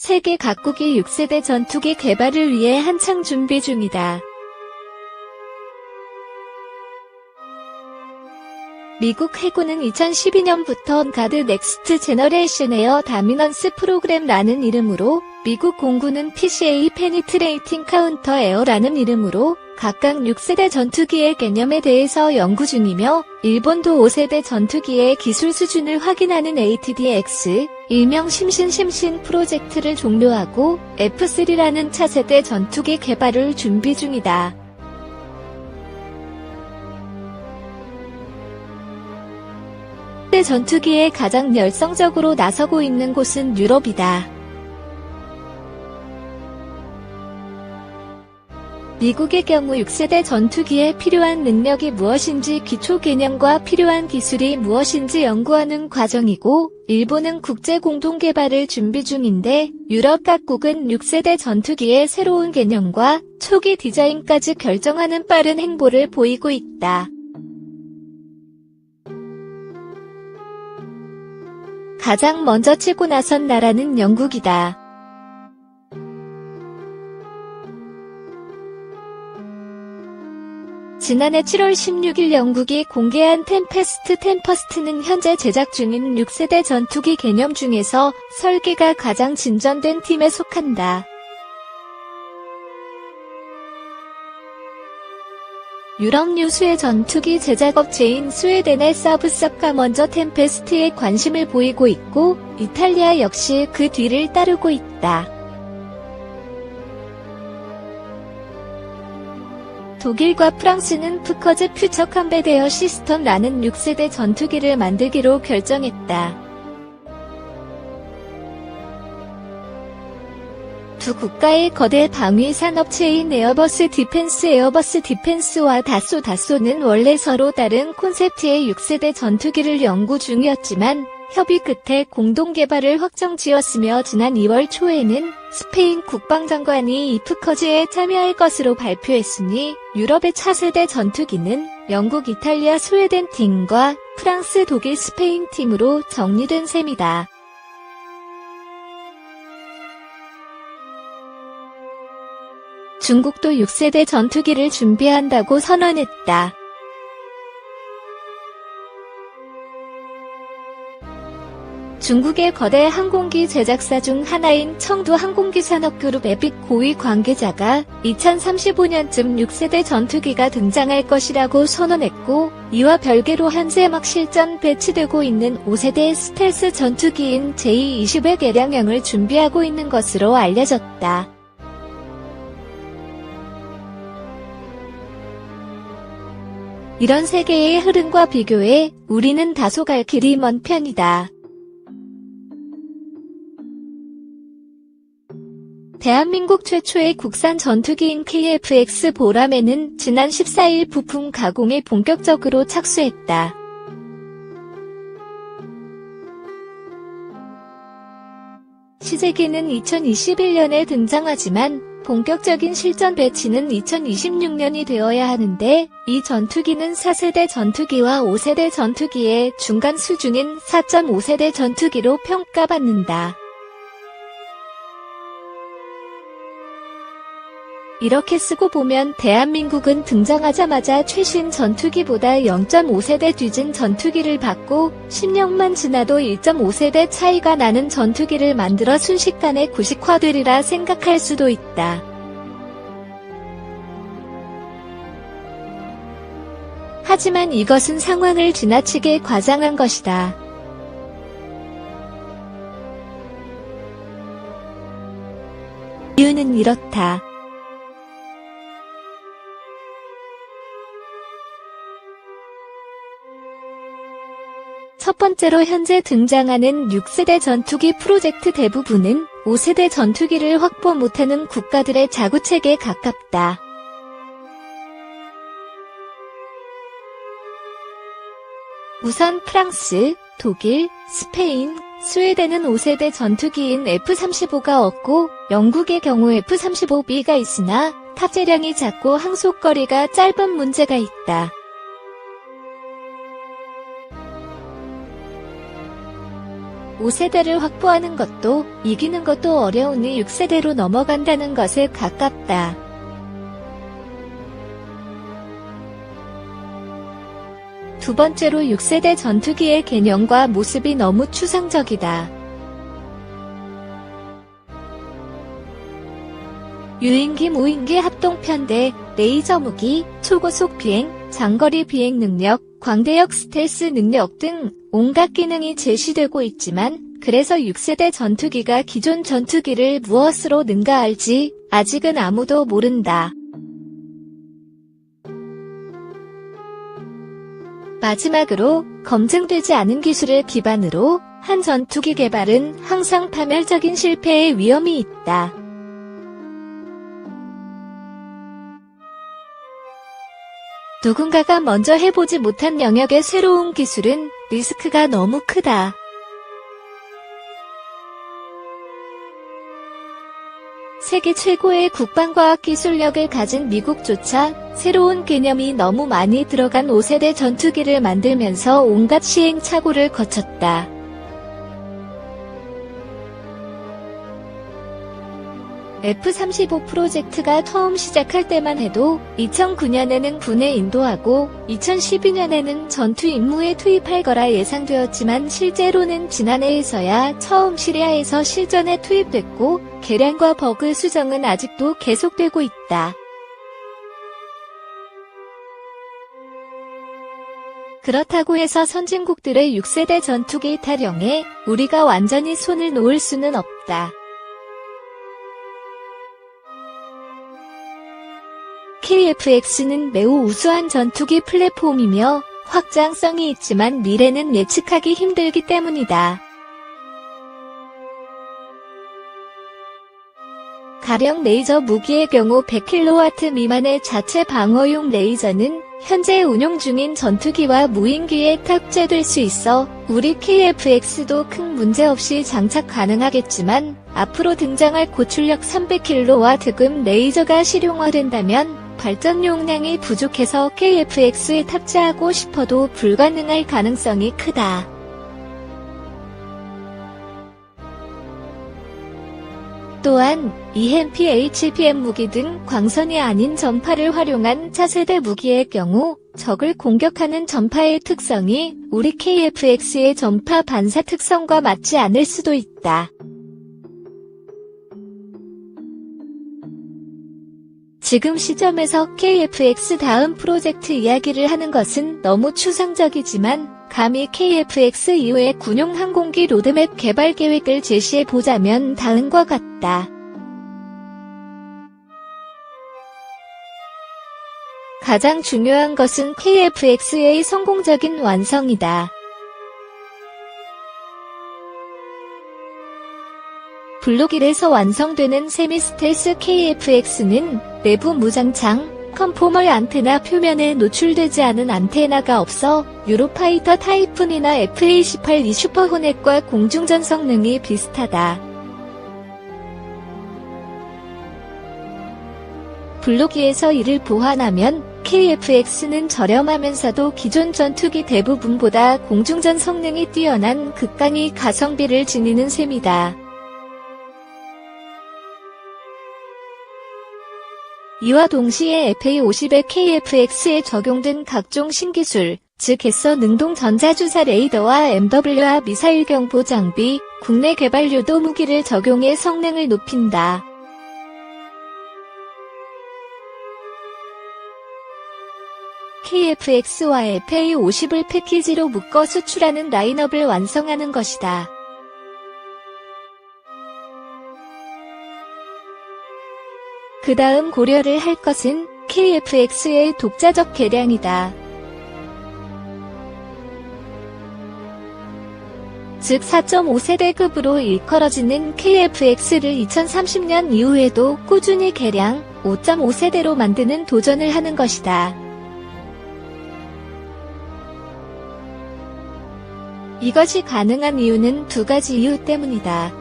세계 각국이 6세대 전투기 개발을 위해 한창 준비 중이다. 미국 해군은 2012년부터 가드 넥스트 제너레이션 에어 다미넌스 프로그램라는 이름으로, 미국 공군은 PCA 페니트레이팅 카운터 에어라는 이름으로 각각 6세대 전투기의 개념에 대해서 연구 중이며, 일본도 5세대 전투기의 기술 수준을 확인하는 ATDX, 일명 심신 프로젝트를 종료하고 F3라는 차세대 전투기 개발을 준비 중이다. 대 전투기에 가장 열성적으로 나서고 있는 곳은 유럽이다. 미국의 경우 6세대 전투기에 필요한 능력이 무엇인지 기초 개념과 필요한 기술이 무엇인지 연구하는 과정이고, 일본은 국제 공동 개발을 준비 중인데, 유럽 각국은 6세대 전투기의 새로운 개념과 초기 디자인까지 결정하는 빠른 행보를 보이고 있다. 가장 먼저 치고 나선 나라는 영국이다. 지난해 7월 16일 영국이 공개한 템퍼스트는 현재 제작 중인 6세대 전투기 개념 중에서 설계가 가장 진전된 팀에 속한다. 유럽 유수의 전투기 제작업체인 스웨덴의 사브사가 먼저 템페스트에 관심을 보이고 있고, 이탈리아 역시 그 뒤를 따르고 있다. 독일과 프랑스는 푸커즈 퓨처 컴뱃 에어 시스템라는 6세대 전투기를 만들기로 결정했다. 두 국가의 거대 방위 산업체인 에어버스 디펜스와 다소는 원래 서로 다른 콘셉트의 6세대 전투기를 연구 중이었지만, 협의 끝에 공동 개발을 확정지었으며 지난 2월 초에는 스페인 국방장관이 이 푸커즈에 참여할 것으로 발표했으니, 유럽의 차세대 전투기는 영국, 이탈리아, 스웨덴 팀과 프랑스, 독일, 스페인 팀으로 정리된 셈이다. 중국도 6세대 전투기를 준비한다고 선언했다. 중국의 거대 항공기 제작사 중 하나인 청두 항공기산업그룹 에빅 고위 관계자가 2035년쯤 6세대 전투기가 등장할 것이라고 선언했고, 이와 별개로 현재 막 실전 배치되고 있는 5세대 스텔스 전투기인 J-20의 개량형을 준비하고 있는 것으로 알려졌다. 이런 세계의 흐름과 비교해 우리는 다소 갈 길이 먼 편이다. 대한민국 최초의 국산 전투기인 KF-X 보람에는 지난 14일 부품 가공에 본격적으로 착수했다. 시제기는 2021년에 등장하지만 본격적인 실전 배치는 2026년이 되어야 하는데, 이 전투기는 4세대 전투기와 5세대 전투기의 중간 수준인 4.5세대 전투기로 평가받는다. 이렇게 쓰고 보면 대한민국은 등장하자마자 최신 전투기보다 0.5세대 뒤진 전투기를 받고 10년만 지나도 1.5세대 차이가 나는 전투기를 만들어 순식간에 구식화되리라 생각할 수도 있다. 하지만 이것은 상황을 지나치게 과장한 것이다. 이유는 이렇다. 첫 번째로 현재 등장하는 6세대 전투기 프로젝트 대부분은 5세대 전투기를 확보 못하는 국가들의 자구책에 가깝다. 우선 프랑스, 독일, 스페인, 스웨덴은 5세대 전투기인 F-35가 없고, 영국의 경우 F-35B가 있으나 탑재량이 작고 항속거리가 짧은 문제가 있다. 5세대를 확보하는 것도 이기는 것도 어려우니 6세대로 넘어간다는 것에 가깝다. 두 번째로 6세대 전투기의 개념과 모습이 너무 추상적이다. 유인기, 무인기, 합동편대, 레이저 무기, 초고속 비행, 장거리 비행 능력, 광대역 스텔스 능력 등 온갖 기능이 제시되고 있지만 그래서 6세대 전투기가 기존 전투기를 무엇으로 능가할지 아직은 아무도 모른다. 마지막으로 검증되지 않은 기술을 기반으로 한 전투기 개발은 항상 파멸적인 실패의 위험이 있다. 누군가가 먼저 해보지 못한 영역의 새로운 기술은 리스크가 너무 크다. 세계 최고의 국방과학 기술력을 가진 미국조차 새로운 개념이 너무 많이 들어간 5세대 전투기를 만들면서 온갖 시행착오를 거쳤다. F-35 프로젝트가 처음 시작할 때만 해도 2009년에는 군에 인도하고 2012년에는 전투 임무에 투입할 거라 예상되었지만 실제로는 지난해에서야 처음 시리아에서 실전에 투입됐고 개량과 버그 수정은 아직도 계속되고 있다. 그렇다고 해서 선진국들의 6세대 전투기 타령에 우리가 완전히 손을 놓을 수는 없다. KF-X는 매우 우수한 전투기 플랫폼이며 확장성이 있지만 미래는 예측하기 힘들기 때문이다. 가령 레이저 무기의 경우 100kW 미만의 자체 방어용 레이저는 현재 운용 중인 전투기와 무인기에 탑재될 수 있어 우리 KF-X도 큰 문제 없이 장착 가능하겠지만 앞으로 등장할 고출력 300kW급 레이저가 실용화된다면 발전 용량이 부족해서 KF-X에 탑재하고 싶어도 불가능할 가능성이 크다. 또한 EMP, HPM 무기 등 광선이 아닌 전파를 활용한 차세대 무기의 경우 적을 공격하는 전파의 특성이 우리 KF-X의 전파 반사 특성과 맞지 않을 수도 있다. 지금 시점에서 KF-X 다음 프로젝트 이야기를 하는 것은 너무 추상적이지만 감히 KF-X 이후의 군용 항공기 로드맵 개발 계획을 제시해보자면 다음과 같다. 가장 중요한 것은 KF-X의 성공적인 완성이다. 블록 1에서 완성되는 세미스텔스 KF-X는 내부 무장창, 컨포멀 안테나 표면에 노출되지 않은 안테나가 없어 유로파이터 타이푼이나 F-18E 슈퍼호넷과 공중전 성능이 비슷하다. 블록 2에서 이를 보완하면 KF-X는 저렴하면서도 기존 전투기 대부분보다 공중전 성능이 뛰어난 극강의 가성비를 지니는 셈이다. 이와 동시에 FA-50의 KF-X에 적용된 각종 신기술, 즉 개서 능동 전자주사 레이더와 MWR 미사일 경보 장비, 국내 개발 유도 무기를 적용해 성능을 높인다. KF-X와 FA-50을 패키지로 묶어 수출하는 라인업을 완성하는 것이다. 그 다음 고려를 할 것은 KF-X의 독자적 개량이다. 즉 4.5세대급으로 일컬어지는 KF-X를 2030년 이후에도 꾸준히 개량, 5.5세대로 만드는 도전을 하는 것이다. 이것이 가능한 이유는 두 가지 이유 때문이다.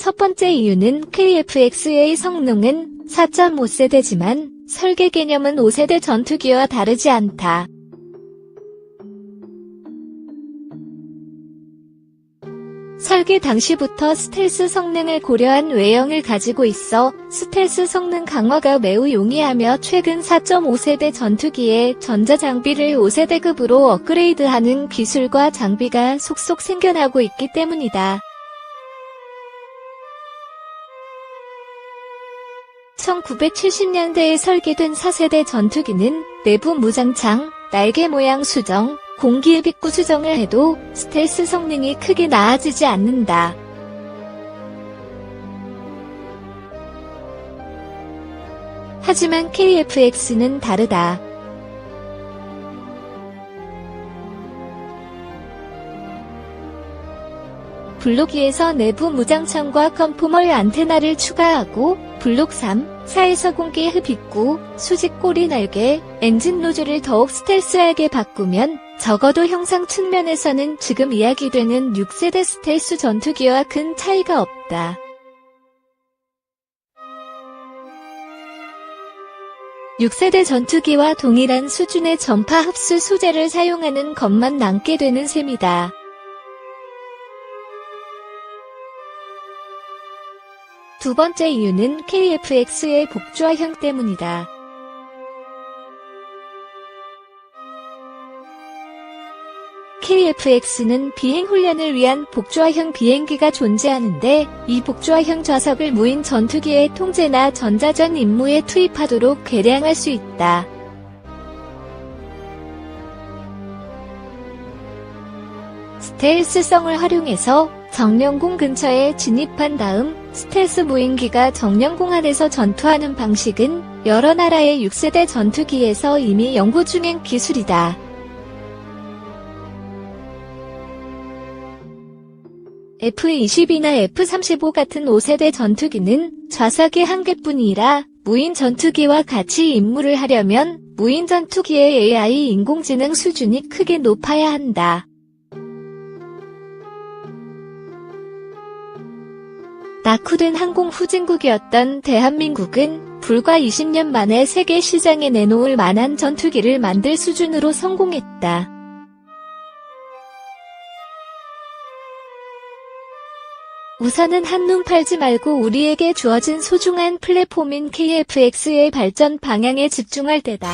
첫 번째 이유는 KF-X의 성능은 4.5세대지만 설계 개념은 5세대 전투기와 다르지 않다. 설계 당시부터 스텔스 성능을 고려한 외형을 가지고 있어 스텔스 성능 강화가 매우 용이하며 최근 4.5세대 전투기의 전자장비를 5세대급으로 업그레이드하는 기술과 장비가 속속 생겨나고 있기 때문이다. 1970년대에 설계된 4세대 전투기는 내부 무장창, 날개 모양 수정, 공기흡입구 수정을 해도 스텔스 성능이 크게 나아지지 않는다. 하지만 KF-X는 다르다. 블록 2에서 내부 무장창과 컨포멀 안테나를 추가하고 블록 3, 4에서 공기 흡입구, 수직 꼬리 날개, 엔진 노즐을 더욱 스텔스하게 바꾸면 적어도 형상 측면에서는 지금 이야기되는 6세대 스텔스 전투기와 큰 차이가 없다. 6세대 전투기와 동일한 수준의 전파 흡수 소재를 사용하는 것만 남게 되는 셈이다. 두 번째 이유는 KF-X의 복조화형 때문이다. KF-X는 비행 훈련을 위한 복조화형 비행기가 존재하는데 이 복조화형 좌석을 무인 전투기의 통제나 전자전 임무에 투입하도록 개량할 수 있다. 스텔스성을 활용해서 정령궁 근처에 진입한 다음 스텔스 무인기가 정령궁 안에서 전투하는 방식은 여러 나라의 6세대 전투기에서 이미 연구 중인 기술이다. F-22나 F-35 같은 5세대 전투기는 좌석이 한 개뿐이라 무인 전투기와 같이 임무를 하려면 무인 전투기의 AI 인공지능 수준이 크게 높아야 한다. 낙후된 항공 후진국이었던 대한민국은 불과 20년 만에 세계 시장에 내놓을 만한 전투기를 만들 수준으로 성공했다. 우선은 한눈 팔지 말고 우리에게 주어진 소중한 플랫폼인 KF-X의 발전 방향에 집중할 때다.